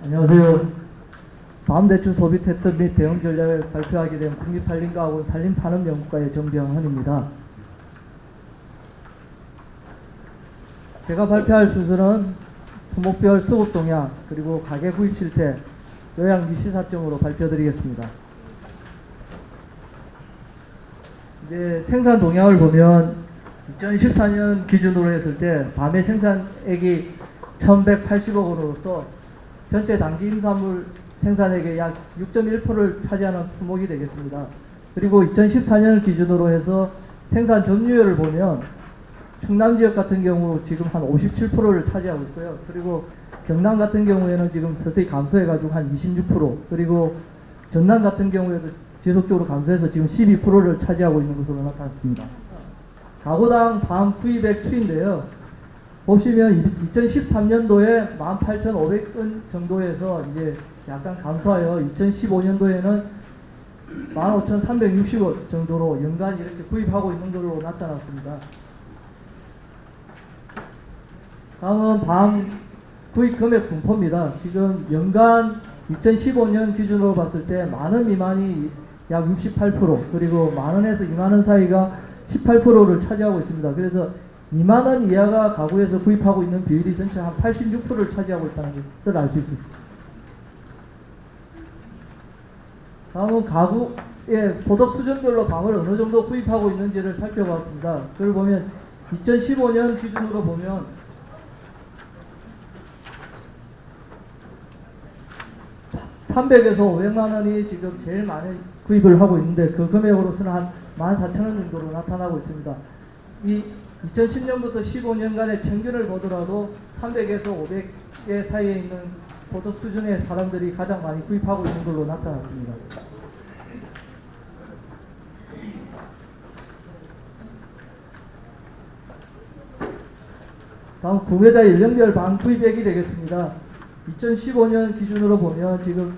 안녕하세요. 밤 대출 소비 패턴 및 대응 전략을 발표하게 된 국립산림과학원 산림산업연구과의 정병헌입니다. 제가 발표할 순서는 품목별 수급 동향 그리고 가계 구입 실태, 요약 및 시사점으로 발표드리겠습니다. 이제 생산 동향을 보면 2014년 기준으로 했을 때 밤의 생산액이 1180억 원으로서 전체 당기 임산물 생산액의 약 6.1%를 차지하는 품목이 되겠습니다. 그리고 2014년을 기준으로 해서 생산 점유율을 보면 충남 지역 같은 경우 지금 한 57%를 차지하고 있고요. 그리고 경남 같은 경우에는 지금 서서히 감소해가지고 한 26%, 그리고 전남 같은 경우에도 지속적으로 감소해서 지금 12%를 차지하고 있는 것으로 나타났습니다. 가구당 밤 구입액 추인데요. 보시면 2013년도에 18,500건 정도에서 이제 약간 감소하여 2015년도에는 15,360원 정도로 연간 이렇게 구입하고 있는 것으로 나타났습니다. 다음은 밤 구입 금액 분포입니다. 지금 연간 2015년 기준으로 봤을 때 만원 미만이 약 68%, 그리고 만원에서 2만원 사이가 18%를 차지하고 있습니다. 그래서 2만원 이하가 가구에서 구입하고 있는 비율이 전체 한 86%를 차지하고 있다는 것을 알 수 있습니다. 다음은 가구의 소득 수준별로 밤을 어느 정도 구입하고 있는지를 살펴봤습니다. 그걸 보면 2015년 기준으로 보면 300에서 500만 원이 지금 제일 많이 구입을 하고 있는데, 그 금액으로서는 한 14,000원 정도로 나타나고 있습니다. 이 2010년부터 15년간의 평균을 보더라도 300에서 500의 사이에 있는 소득 수준의 사람들이 가장 많이 구입하고 있는 걸로 나타났습니다. 다음 구매자 연령별 방 구입액이 되겠습니다. 2015년 기준으로 보면 지금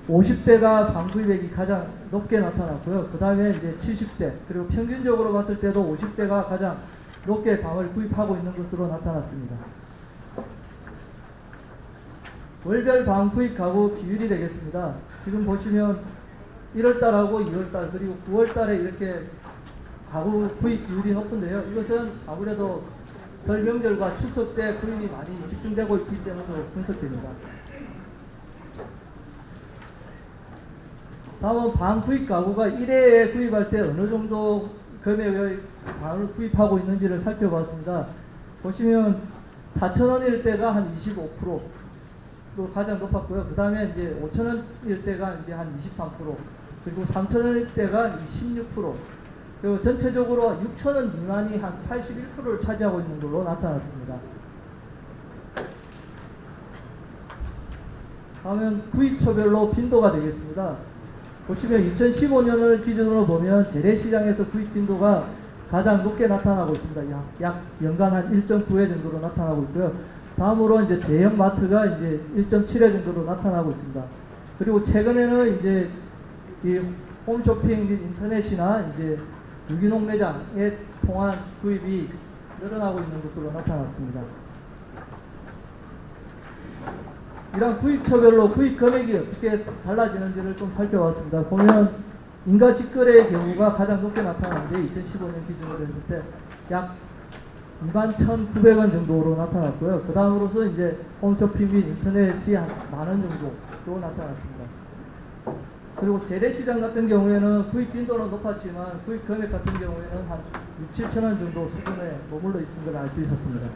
50대가 방 구입액이 가장 높게 나타났고요. 그 다음에 이제 70대, 그리고 평균적으로 봤을 때도 50대가 가장 높게 방을 구입하고 있는 것으로 나타났습니다. 월별 방 구입 가구 비율이 되겠습니다. 지금 보시면 1월달하고 2월달 그리고 9월달에 이렇게 가구 구입 비율이 높은데요. 이것은 아무래도 설 명절과 추석 때 구입이 많이 집중되고 있기 때문으로 분석됩니다. 다음은 방 구입 가구가 1회에 구입할 때 어느 정도 금액의 방을 구입하고 있는지를 살펴봤습니다. 보시면 4,000원일 때가 한 25%로 가장 높았고요. 그 다음에 이제 5,000원일 때가 이제 한 23%, 그리고 3,000원일 때가 16%, 그리고 전체적으로 6,000원 미만이 한 81%를 차지하고 있는 걸로 나타났습니다. 다음은 구입처별로 빈도가 되겠습니다. 보시면 2015년을 기준으로 보면 재래시장에서 구입 빈도가 가장 높게 나타나고 있습니다. 약 연간 한 1.9회 정도로 나타나고 있고요. 다음으로 이제 대형 마트가 이제 1.7회 정도로 나타나고 있습니다. 그리고 최근에는 이제 이 홈쇼핑 및 인터넷이나 이제 유기농 매장에 통한 구입이 늘어나고 있는 것으로 나타났습니다. 이런 구입처별로 구입 금액이 어떻게 달라지는지를 좀 살펴봤습니다. 보면 인가 직거래의 경우가 가장 높게 나타나는데 2015년 기준으로 했을 때 약 21,900원 정도로 나타났고요. 그 다음으로서 이제 홈쇼핑 및 인터넷이 한 만원 정도로 나타났습니다. 그리고 재래시장 같은 경우에는 구입 빈도는 높았지만 구입 금액 같은 경우에는 한 6, 7천원 정도 수준에 머물러 있는 걸 알 수 있었습니다.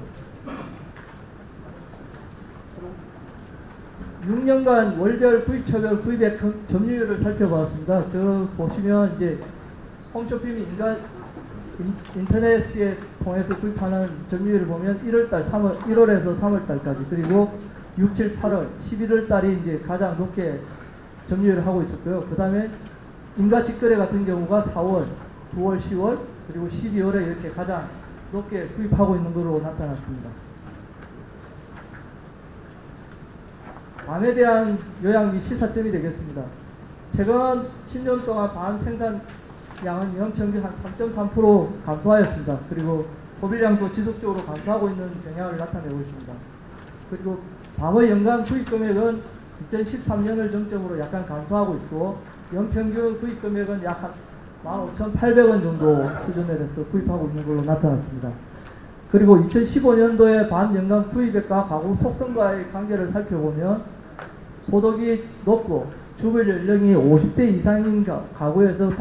6년간 월별 구입처별 구입액 점유율을 살펴봤습니다. 그 보시면 이제 홈쇼핑 및 인터넷에 통해서 구입하는 점유율을 보면 1월에서 3월달까지, 그리고 6, 7, 8월, 11월달이 이제 가장 높게 점유율을 하고 있었고요. 그 다음에 인가 직거래 같은 경우가 4월, 9월, 10월, 그리고 12월에 이렇게 가장 높게 구입하고 있는 것으로 나타났습니다. 밤에 대한 요약 및 시사점이 되겠습니다. 최근 10년 동안 밤 생산량은 연평균 한 3.3% 감소하였습니다. 그리고 소비량도 지속적으로 감소하고 있는 경향을 나타내고 있습니다. 그리고 밤의 연간 구입 금액은 2013년을 정점으로 약간 감소하고 있고 연평균 구입 금액은 약 15,800원 정도 수준에서 구입하고 있는 걸로 나타났습니다. 그리고 2015년도에 반연간 구입액과 가구 속성과의 관계를 살펴보면 소득이 높고 주거 연령이 50대 이상인 가구에서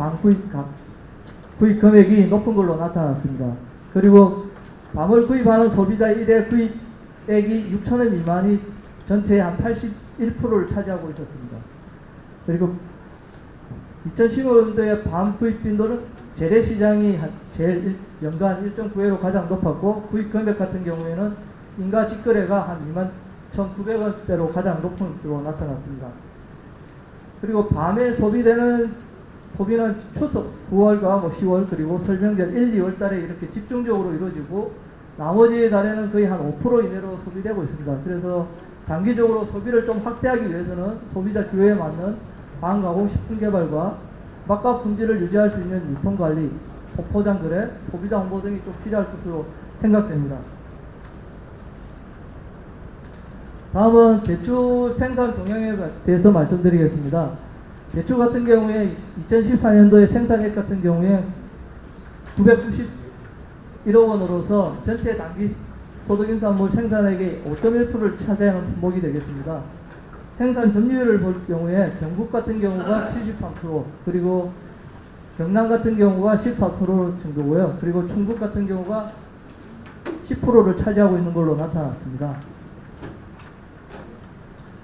구입 금액이 높은 걸로 나타났습니다. 그리고 밤을 구입하는 소비자 1회 구입액이 6,000원 미만이 전체의 한 81%를 차지하고 있었습니다. 그리고 2015년도에 밤 구입 빈도는 재래시장이 제일 연간 1.9회로 가장 높았고 구입 금액 같은 경우에는 인가 직거래가 한 21,900원대로 가장 높은 것으로 나타났습니다. 그리고 밤에 소비는 추석 9월과 10월 그리고 설명절 1, 2월 달에 이렇게 집중적으로 이루어지고 나머지 달에는 거의 한 5% 이내로 소비되고 있습니다. 그래서 장기적으로 소비를 좀 확대하기 위해서는 소비자 기호에 맞는 반가공 식품 개발과 맛과 품질을 유지할 수 있는 유통관리, 소포장 거래, 소비자 홍보 등이 좀 필요할 것으로 생각됩니다. 다음은 대추 생산 동향에 대해서 말씀드리겠습니다. 대추 같은 경우에 2014년도에 생산액 같은 경우에 991억 원으로서 전체 당기 소득인산물 생산액의 5.1%를 차지하는 품목이 되겠습니다. 생산 점유율을 볼 경우에 경북 같은 경우가 73%, 그리고 경남 같은 경우가 14% 정도고요. 그리고 충북 같은 경우가 10%를 차지하고 있는 걸로 나타났습니다.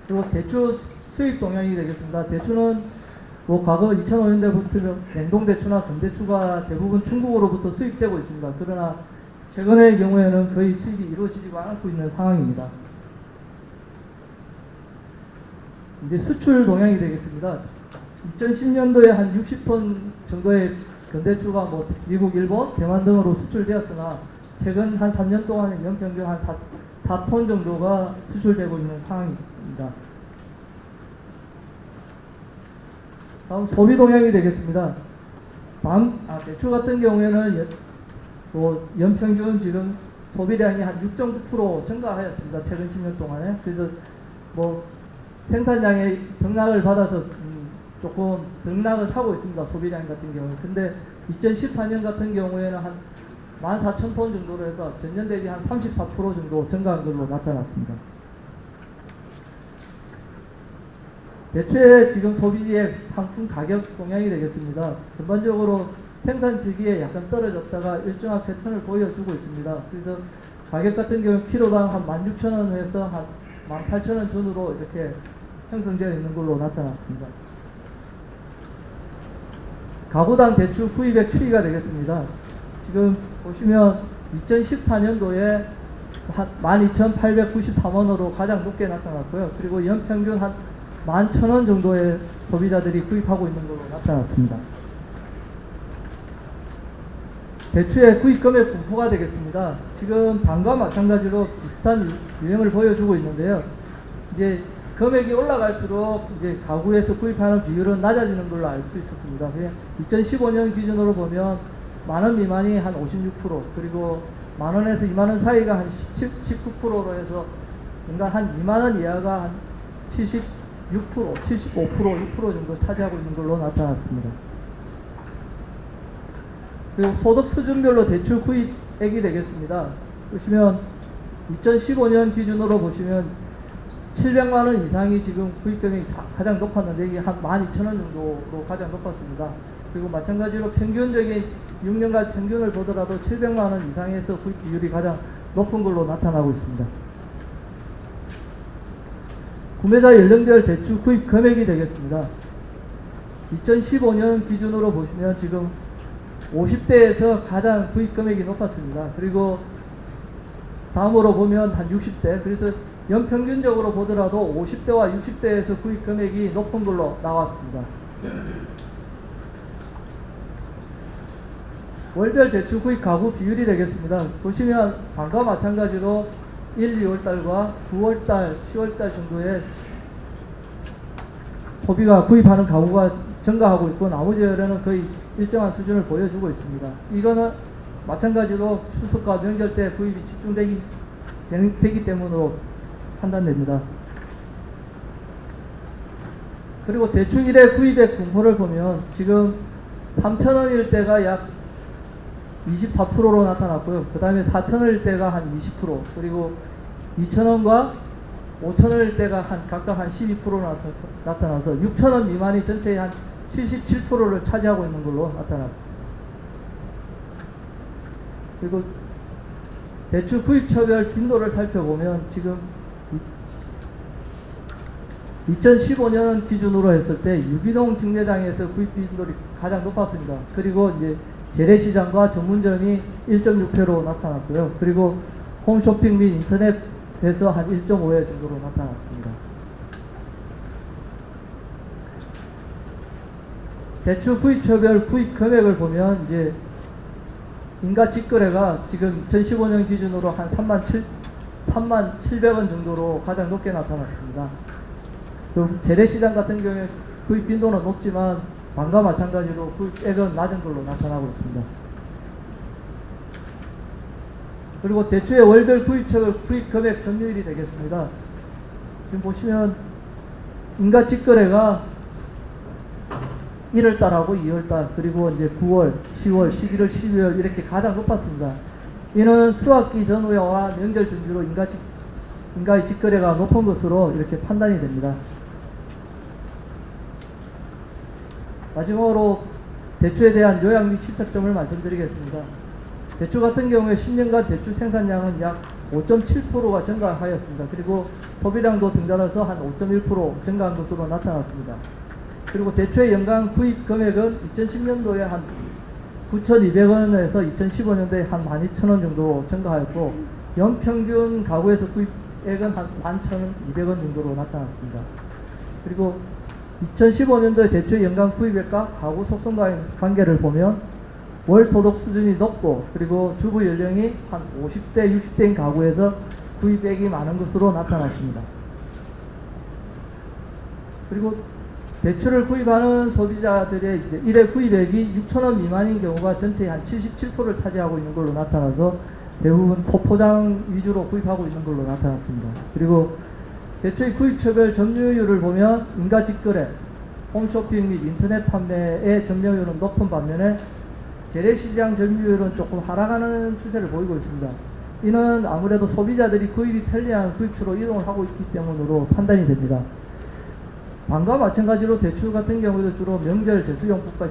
그리고 대추 수입 동향이 되겠습니다. 대추는 과거 2005년대부터 냉동대추나 건대추가 대부분 중국으로부터 수입되고 있습니다. 그러나 최근의 경우에는 거의 수입이 이루어지지 않고 있는 상황입니다. 이제 수출 동향이 되겠습니다. 2010년도에 한 60톤 정도의 건대추가 미국, 일본, 대만 등으로 수출되었으나 최근 한 3년 동안 연평균 한 4톤 정도가 수출되고 있는 상황입니다. 다음 소비 동향이 되겠습니다. 대추 같은 경우에는 연평균 지금 소비량이 한 6.9% 증가하였습니다. 최근 10년 동안에. 그래서 생산량의 등락을 받아서 조금 등락을 하고 있습니다. 소비량 같은 경우는. 근데 2014년 같은 경우에는 한 14,000톤 정도로 해서 전년 대비 한 34% 정도 증가한 걸로 나타났습니다. 대추의 지금 소비지의 상품 가격 동향이 되겠습니다. 전반적으로 생산 시기에 약간 떨어졌다가 일정한 패턴을 보여주고 있습니다. 그래서 가격 같은 경우는 키로당 한 16,000원에서 한 18,000원 전후로 이렇게 형성되어 있는 걸로 나타났습니다. 가구당 대추 구입액 추이가 되겠습니다. 지금 보시면 2014년도에 한 12,893원으로 가장 높게 나타났고요. 그리고 연평균 한 11,000원 정도의 소비자들이 구입하고 있는 걸로 나타났습니다. 대추의 구입 금액 분포가 되겠습니다. 지금 밤과 마찬가지로 비슷한 유형을 보여주고 있는데요. 이제 금액이 올라갈수록 이제 가구에서 구입하는 비율은 낮아지는 걸로 알 수 있었습니다. 2015년 기준으로 보면 만원 미만이 한 56%, 그리고 만원에서 2만원 사이가 한 19%로 해서 그러니까 한 2만원 이하가 한 76%, 75%, 6% 정도 차지하고 있는 걸로 나타났습니다. 그리고 소득 수준별로 대출 구입액이 되겠습니다. 보시면 2015년 기준으로 보시면 700만원 이상이 지금 구입금액이 가장 높았는데 이게 한 12,000원 정도로 가장 높았습니다. 그리고 마찬가지로 평균적인 6년간 평균을 보더라도 700만원 이상에서 구입 비율이 가장 높은 걸로 나타나고 있습니다. 구매자 연령별 대출 구입 금액이 되겠습니다. 2015년 기준으로 보시면 지금 50대에서 가장 구입 금액이 높았습니다. 그리고 다음으로 보면 한 60대, 그래서 연평균적으로 보더라도 50대와 60대에서 구입 금액이 높은 걸로 나왔습니다. 월별 대출 구입 가구 비율이 되겠습니다. 보시면 방과 마찬가지로 1, 2월달과 9월달, 10월달 정도에 소비가 구입하는 가구가 증가하고 있고 나머지 월에는 거의 일정한 수준을 보여주고 있습니다. 이거는 마찬가지로 추석과 명절 때 구입이 집중되기 때문으로 판단됩니다. 그리고 대출 일회 구입액 분포를 보면 지금 3,000원일 때가 약 24%로 나타났고요. 그 다음에 4,000원일 때가 한 20%, 그리고 2,000원과 5,000원일 때가 각각 한 12% 나타나서 6,000원 미만이 전체의 한 77%를 차지하고 있는 걸로 나타났습니다. 그리고 대출 구입처별 빈도를 살펴보면 지금 2015년 기준으로 했을 때 유기농 직매장에서 구입 빈도가 가장 높았습니다. 그리고 이제 재래시장과 전문점이 1.6회로 나타났고요. 그리고 홈쇼핑 및 인터넷에서 한 1.5회 정도로 나타났습니다. 대출 구입처별 구입 금액을 보면 이제 인가 직거래가 지금 2015년 기준으로 한 37,000원 정도로 가장 높게 나타났습니다. 재래시장 같은 경우에 구입 빈도는 높지만 방과 마찬가지로 구입액은 낮은 걸로 나타나고 있습니다. 그리고 대출의 월별 구입 금액 점유율이 되겠습니다. 지금 보시면 인가 직거래가 1월달하고 2월달, 그리고 이제 9월, 10월, 11월, 12월 이렇게 가장 높았습니다. 이는 수학기 전후와 명절 준비로 인가의 직거래가 높은 것으로 이렇게 판단이 됩니다. 마지막으로 대추에 대한 요약 및 시사점을 말씀드리겠습니다. 대추 같은 경우에 10년간 대추 생산량은 약 5.7%가 증가하였습니다. 그리고 소비량도 등달아서 한 5.1% 증가한 것으로 나타났습니다. 그리고 대추의 연간 구입 금액은 2010년도에 한 9,200원에서 2015년도에 한 12,000원 정도 증가하였고, 연평균 가구에서 구입액은 한 11,200원 정도로 나타났습니다. 그리고 2015년도에 대추의 연간 구입액과 가구 속성과의 관계를 보면 월 소득 수준이 높고, 그리고 주부 연령이 한 50대, 60대인 가구에서 구입액이 많은 것으로 나타났습니다. 그리고 대추를 구입하는 소비자들의 이제 1회 구입액이 6,000원 미만인 경우가 전체의 한 77%를 차지하고 있는 걸로 나타나서 대부분 소포장 위주로 구입하고 있는 걸로 나타났습니다. 그리고 대추의 구입처별 점유율을 보면 인가 직거래, 홈쇼핑 및 인터넷 판매의 점유율은 높은 반면에 재래시장 점유율은 조금 하락하는 추세를 보이고 있습니다. 이는 아무래도 소비자들이 구입이 편리한 구입처로 이동을 하고 있기 때문으로 판단이 됩니다. 방과 마찬가지로 대추 같은 경우에도 주로 명절 제수용품과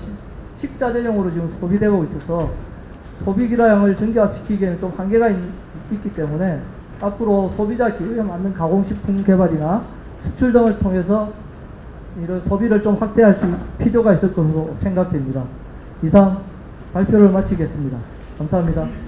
식자재용으로 지금 소비되고 있어서 소비기량을 증가시키기에는 좀 한계가 있기 때문에 앞으로 소비자 기호에 맞는 가공식품 개발이나 수출 등을 통해서 이런 소비를 좀 확대할 필요가 있을 것으로 생각됩니다. 이상 발표를 마치겠습니다. 감사합니다.